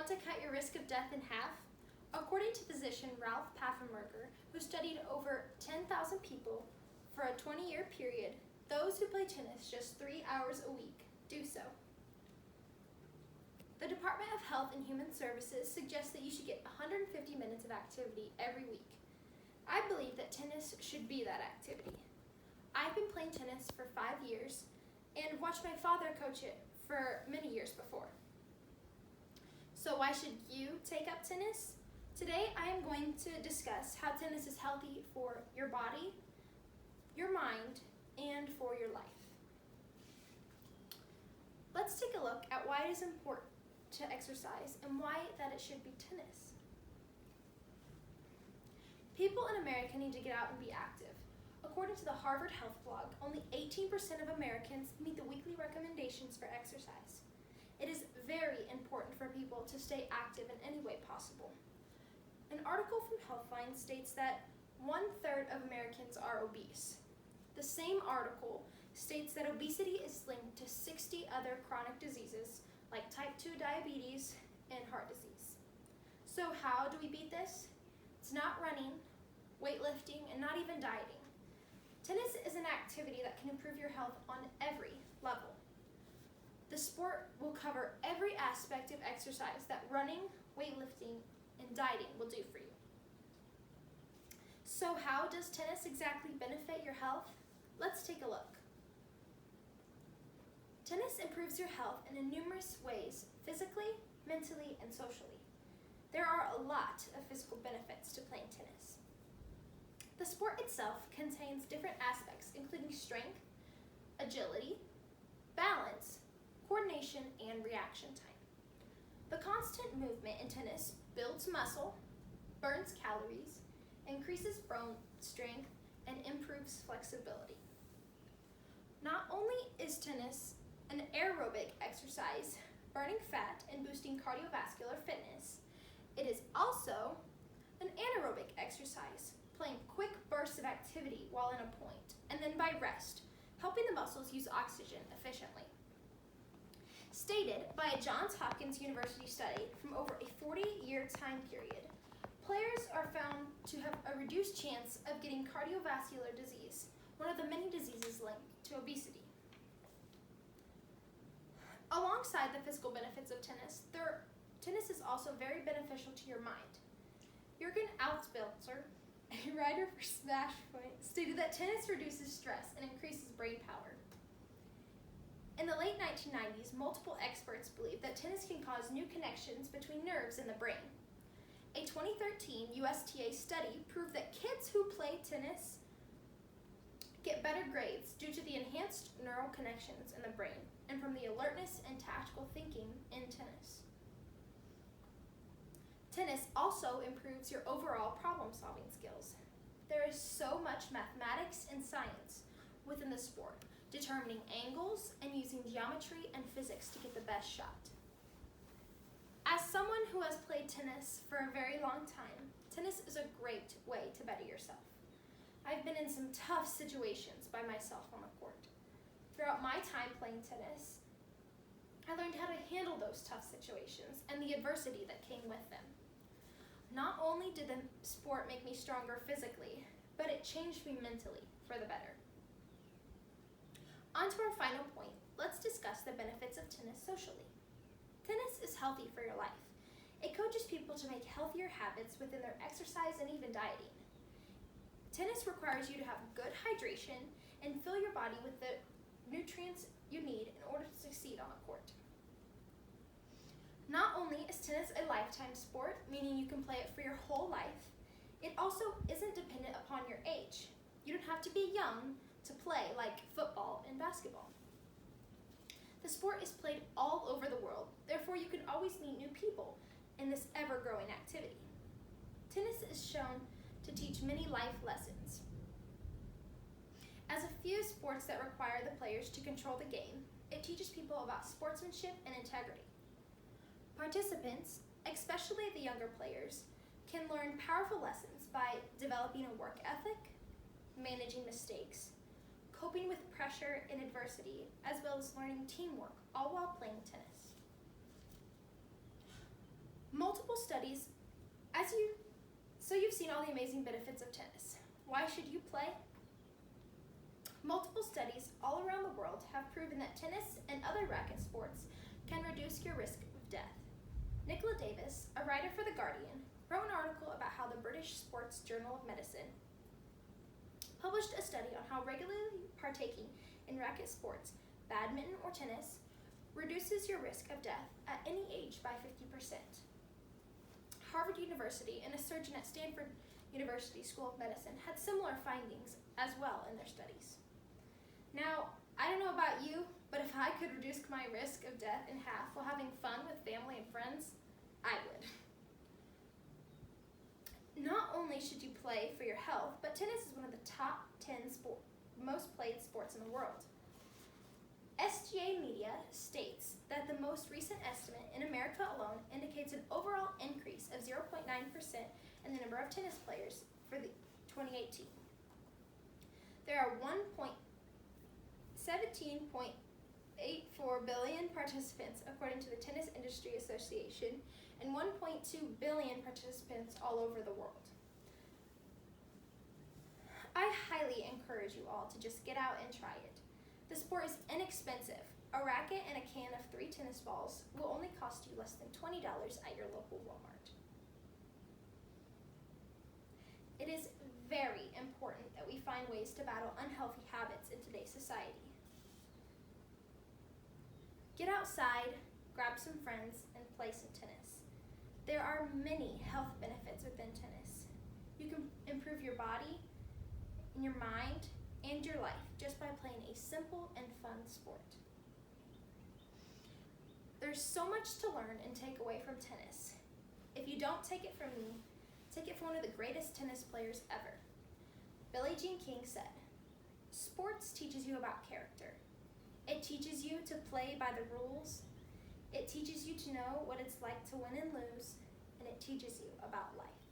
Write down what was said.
Want to cut your risk of death in half? According to physician Ralph Paffenberger, who studied over 10,000 people for a 20-year period, those who play tennis just 3 hours a week do so. The Department of Health and Human Services suggests that you should get 150 minutes of activity every week. I believe that tennis should be that activity. I've been playing tennis for 5 years and watched my father coach it for many years before. So why should you take up tennis? Today I am going to discuss how tennis is healthy for your body, your mind, and for your life. Let's take a look at why it is important to exercise and why that it should be tennis. People in America need to get out and be active. According to the Harvard Health blog, only 18% of Americans meet the weekly recommendations for exercise. It is very important for people to stay active in any way possible. An article from Healthline states that 1/3 of Americans are obese. The same article states that obesity is linked to 60 other chronic diseases like type 2 diabetes and heart disease. So how do we beat this? It's not running, weightlifting, and not even dieting. Tennis is an activity that can improve your health on every level. The sport will cover every aspect of exercise that running, weightlifting, and dieting will do for you. So how does tennis exactly benefit your health? Let's take a look. Tennis improves your health in numerous ways, physically, mentally, and socially. There are a lot of physical benefits to playing tennis. The sport itself contains different aspects, including strength, agility, balance, coordination, and reaction time. The constant movement in tennis builds muscle, burns calories, increases bone strength, and improves flexibility. Not only is tennis an aerobic exercise, burning fat and boosting cardiovascular fitness, it is also an anaerobic exercise, playing quick bursts of activity while in a point, and then by rest, helping the muscles use oxygen efficiently. Stated by a Johns Hopkins University study from over a 40-year time period, players are found to have a reduced chance of getting cardiovascular disease, one of the many diseases linked to obesity. Alongside the physical benefits of tennis, tennis is also very beneficial to your mind. Jürgen Altsbelzer, a writer for Smash Point, stated that tennis reduces stress and increases brain power. In the late 1990s, multiple experts believed that tennis can cause new connections between nerves in the brain. A 2013 USTA study proved that kids who play tennis get better grades due to the enhanced neural connections in the brain and from the alertness and tactical thinking in tennis. Tennis also improves your overall problem-solving skills. There is so much mathematics and science within the sport, determining angles and using geometry and physics to get the best shot. As someone who has played tennis for a very long time, tennis is a great way to better yourself. I've been in some tough situations by myself on the court. Throughout my time playing tennis, I learned how to handle those tough situations and the adversity that came with them. Not only did the sport make me stronger physically, but it changed me mentally for the better. On to our final point, let's discuss the benefits of tennis socially. Tennis is healthy for your life. It coaches people to make healthier habits within their exercise and even dieting. Tennis requires you to have good hydration and fill your body with the nutrients you need in order to succeed on the court. Not only is tennis a lifetime sport, meaning you can play it for your whole life, it also isn't dependent upon your age. You don't have to be young to play like football and basketball. The sport is played all over the world, therefore you can always meet new people in this ever-growing activity. Tennis is shown to teach many life lessons. As a few sports that require the players to control the game, it teaches people about sportsmanship and integrity. Participants, especially the younger players, can learn powerful lessons by developing a work ethic, managing mistakes, coping with pressure and adversity, as well as learning teamwork, all while playing tennis. Multiple studies, so you've seen all the amazing benefits of tennis. Why should you play? Multiple studies all around the world have proven that tennis and other racket sports can reduce your risk of death. Nicola Davis, a writer for The Guardian, wrote an article about how the British Sports Journal of Medicine published a study on how regularly partaking in racket sports, badminton or tennis, reduces your risk of death at any age by 50%. Harvard University and a surgeon at Stanford University School of Medicine had similar findings as well in their studies. Now, I don't know about you, but if I could reduce my risk of death in half while having fun with family and friends, I would. Not only should you play for your health, but tennis is one of the top 10 most played sports in the world. SGA Media states that the most recent estimate in America alone indicates an overall increase of 0.9% in the number of tennis players for the 2018. There are 17.84 billion participants according to the Tennis Industry Association and 1.2 billion participants all over the world. I highly encourage you all to just get out and try it. The sport is inexpensive. A racket and a can of 3 tennis balls will only cost you less than $20 at your local Walmart. It is very important that we find ways to battle unhealthy habits in today's society. Get outside, grab some friends, and play some tennis. There are many health benefits within tennis. You can improve your body, your mind, and your life just by playing a simple and fun sport. There's so much to learn and take away from tennis. If you don't take it from me, take it from one of the greatest tennis players ever. Billie Jean King said, "Sports teaches you about character. It teaches you to play by the rules. It teaches you to know what it's like to win and lose, and it teaches you about life."